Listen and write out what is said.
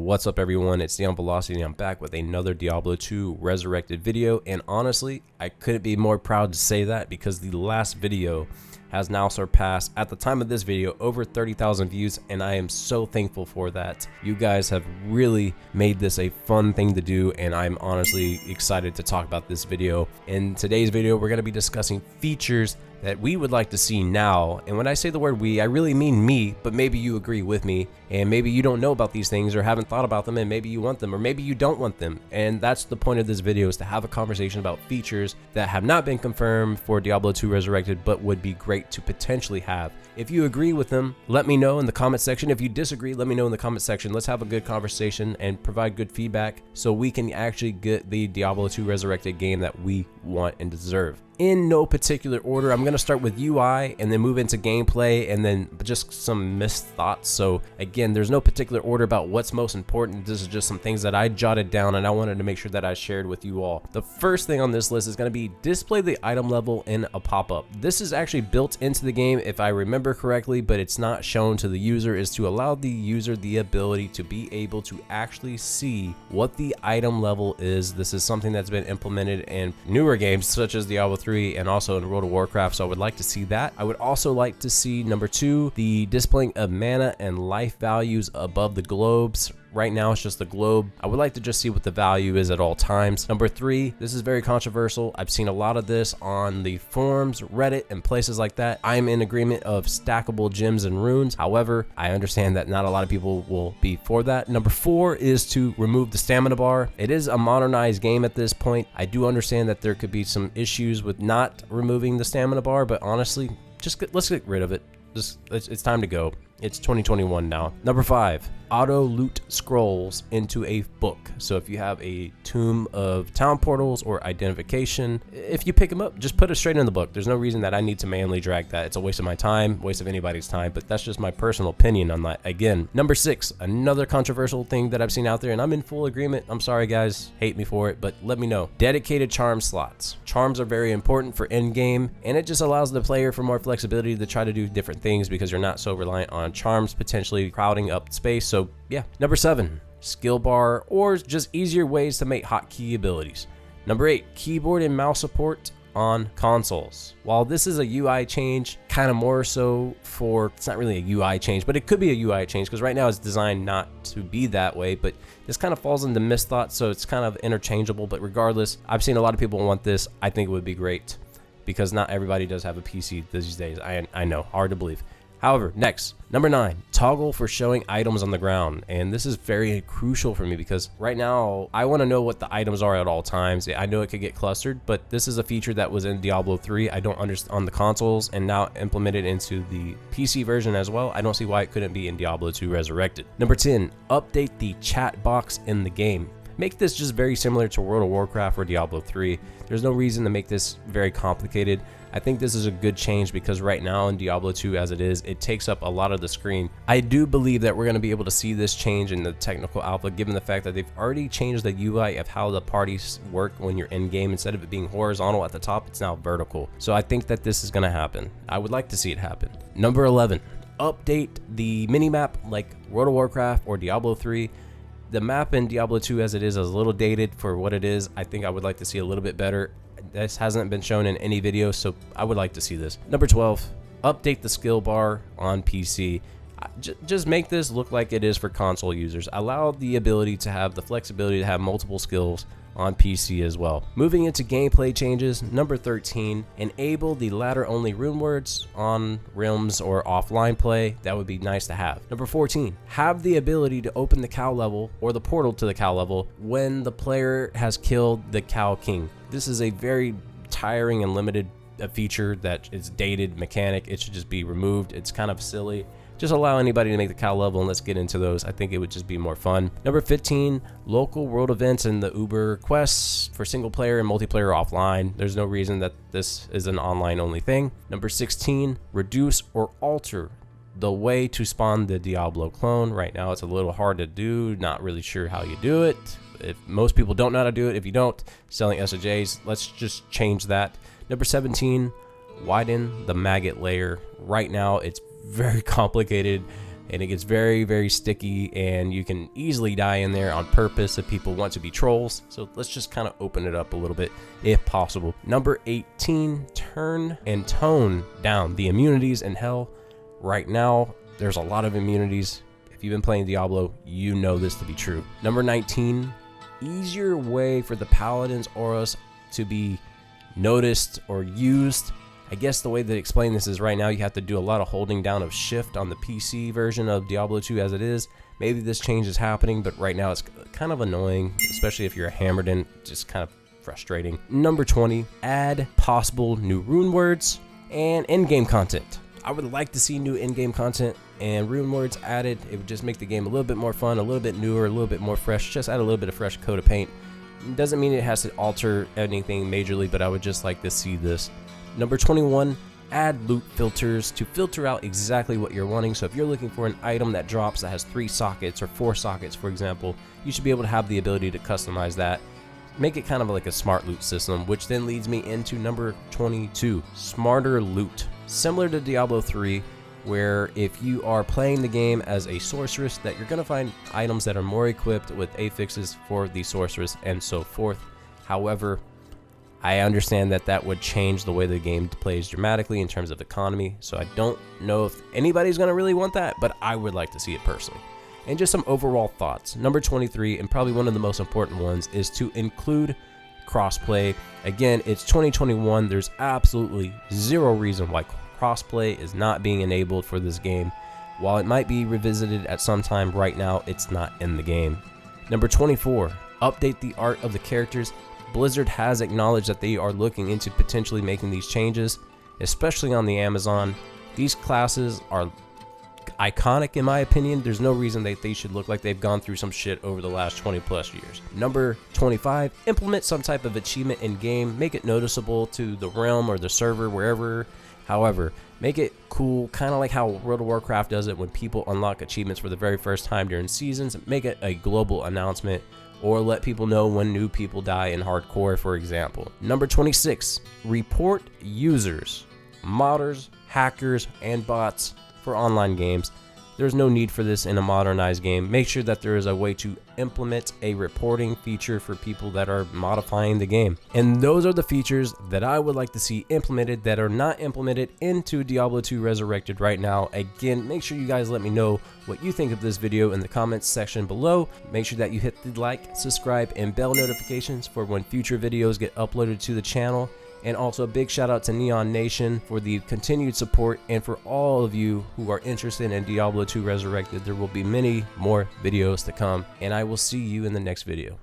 What's up, everyone? It's Dion Velocity, and I'm back with another Diablo 2 Resurrected video. And honestly, I couldn't be more proud to say that because the last video has now surpassed, at the time of this video, over 30,000 views, and I am so thankful for that. You guys have really made this a fun thing to do, and I'm honestly excited to talk about this video. In today's video, we're going to be discussing features that we would like to see now. And when I say the word we, I really mean me, but maybe you agree with me, and maybe you don't know about these things or haven't thought about them, and maybe you want them, or maybe you don't want them. And that's the point of this video, is to have a conversation about features that have not been confirmed for Diablo 2 Resurrected, but would be great to potentially have. If you agree with them, let me know in the comment section. If you disagree, let me know in the comment section. Let's have a good conversation and provide good feedback so we can actually get the Diablo 2 Resurrected game that we want and deserve. In no particular order, I'm going to start with UI and then move into gameplay and then just some missed thoughts. So again, there's no particular order about what's most important. This is just some things that I jotted down and I wanted to make sure that I shared with you all. The first thing on this list is going to be display the item level in a pop-up. This is actually built into the game if I remember correctly, but it's not shown to the user, is to allow the user the ability to be able to actually see what the item level is. This is something that's been implemented in newer games such as Diablo 3 and also in World of Warcraft, so I would like to see that. I would also like to see, number 2, the displaying of mana and life values above the globes. Right now it's just the globe. I would like to just see what the value is at all times. Number 3, this is very controversial. I've seen a lot of this on the forums, Reddit, and places like that. I'm in agreement of stackable gems and runes. However, I understand that not a lot of people will be for that. Number 4 is to remove the stamina bar. It is a modernized game at this point. I do understand that there could be some issues with not removing the stamina bar, but honestly, let's get rid of it. It's time to go. It's 2021 now. Number 5, auto loot scrolls into a book. So if you have a tomb of town portals or identification, if you pick them up, just put it straight in the book. There's no reason that I need to manually drag that. It's a waste of my time, waste of anybody's time, but that's just my personal opinion on that. Again, number 6, another controversial thing that I've seen out there, and I'm in full agreement. I'm sorry guys, hate me for it, but let me know. Dedicated charm slots. Charms are very important for end game, and it just allows the player for more flexibility to try to do different things because you're not so reliant on charms potentially crowding up space. So yeah. Number 7, skill bar or just easier ways to make hotkey abilities. Number 8, keyboard and mouse support on consoles. While this is a UI change, kind of more so for, it's not really a UI change, but it could be a UI change because right now it's designed not to be that way, but this kind of falls into misthought, so it's kind of interchangeable. But regardless, I've seen a lot of people want this. I think it would be great because not everybody does have a PC these days. I know, hard to believe. However, next, number 9, toggle for showing items on the ground. And this is very crucial for me because right now I want to know what the items are at all times. I know it could get clustered, but this is a feature that was in Diablo 3. I don't understand on the consoles and now implemented into the PC version as well. I don't see why it couldn't be in Diablo 2 Resurrected. Number 10, update the chat box in the game. Make this just very similar to World of Warcraft or Diablo 3. There's no reason to make this very complicated. I think this is a good change because right now in Diablo 2 as it is, it takes up a lot of the screen. I do believe that we're going to be able to see this change in the technical alpha given the fact that they've already changed the UI of how the parties work when you're in game. Instead of it being horizontal at the top, it's now vertical. So I think that this is going to happen. I would like to see it happen. Number 11, update the minimap like World of Warcraft or Diablo 3. The map in Diablo 2 as it is a little dated for what it is. I think I would like to see a little bit better. This hasn't been shown in any video, so I would like to see this. Number 12, update the skill bar on PC. Just make this look like it is for console users. Allow the ability to have the flexibility to have multiple skills on PC as well. Moving into gameplay changes, number 13, enable the ladder only rune words on realms or offline play. That would be nice to have. Number 14, have the ability to open the cow level or the portal to the cow level when the player has killed the cow king. This is a very tiring and limited feature that is dated mechanic. It should just be removed. It's kind of silly. Just allow anybody to make the cow level and let's get into those. I think it would just be more fun. Number 15, local world events and the Uber quests for single player and multiplayer offline. There's no reason that this is an online only thing. Number 16, reduce or alter the way to spawn the Diablo clone. Right now it's a little hard to do, not really sure how you do it. If most people don't know how to do it, if you don't, selling SOJs, let's just change that. Number 17, widen the maggot layer. Right now it's very complicated. and it gets very, very sticky, and you can easily die in there on purpose if people want to be trolls. So let's just kind of open it up a little bit if possible. Number 18, turn and tone down the immunities in hell. Right now, there's a lot of immunities. If you've been playing Diablo, you know this to be true. Number 19, easier way for the paladins auras to be noticed or used. I guess the way to explain this is right now you have to do a lot of holding down of shift on the PC version of Diablo 2 as it is. Maybe this change is happening, but right now it's kind of annoying, especially if you're hammered in, just kind of frustrating. Number 20, add possible new rune words and in-game content. I would like to see new in-game content and rune words added. It would just make the game a little bit more fun, a little bit newer, a little bit more fresh. Just add a little bit of fresh coat of paint. Doesn't mean it has to alter anything majorly, but I would just like to see this. Number 21, add loot filters to filter out exactly what you're wanting. So if you're looking for an item that drops that has 3 sockets or 4 sockets, for example, you should be able to have the ability to customize that. Make it kind of like a smart loot system, which then leads me into number 22, smarter loot. Similar to Diablo 3, where if you are playing the game as a sorceress, that you're going to find items that are more equipped with affixes for the sorceress and so forth. However, I understand that that would change the way the game plays dramatically in terms of economy, so I don't know if anybody's going to really want that, but I would like to see it personally. And just some overall thoughts. Number 23, and probably one of the most important ones, is to include crossplay. Again, it's 2021. There's absolutely zero reason why crossplay is not being enabled for this game. While it might be revisited at some time, right now it's not in the game. Number 24, update the art of the characters. Blizzard has acknowledged that they are looking into potentially making these changes, especially on the Amazon. These classes are iconic in my opinion. There's no reason that they should look like they've gone through some shit over the last 20 plus years. Number 25, implement some type of achievement in game. Make it noticeable to the realm or the server, wherever. However, make it cool, kind of like how World of Warcraft does it when people unlock achievements for the very first time during seasons. Make it a global announcement, or let people know when new people die in hardcore, for example. Number 26, report users, modders, hackers, and bots for online games. There's no need for this in a modernized game. Make sure that there is a way to implement a reporting feature for people that are modifying the game. And those are the features that I would like to see implemented that are not implemented into Diablo 2 Resurrected right now. Again, make sure you guys let me know what you think of this video in the comments section below. Make sure that you hit the like, subscribe, and bell notifications for when future videos get uploaded to the channel. And also a big shout out to Neon Nation for the continued support, and for all of you who are interested in Diablo 2 Resurrected. There will be many more videos to come, and I will see you in the next video.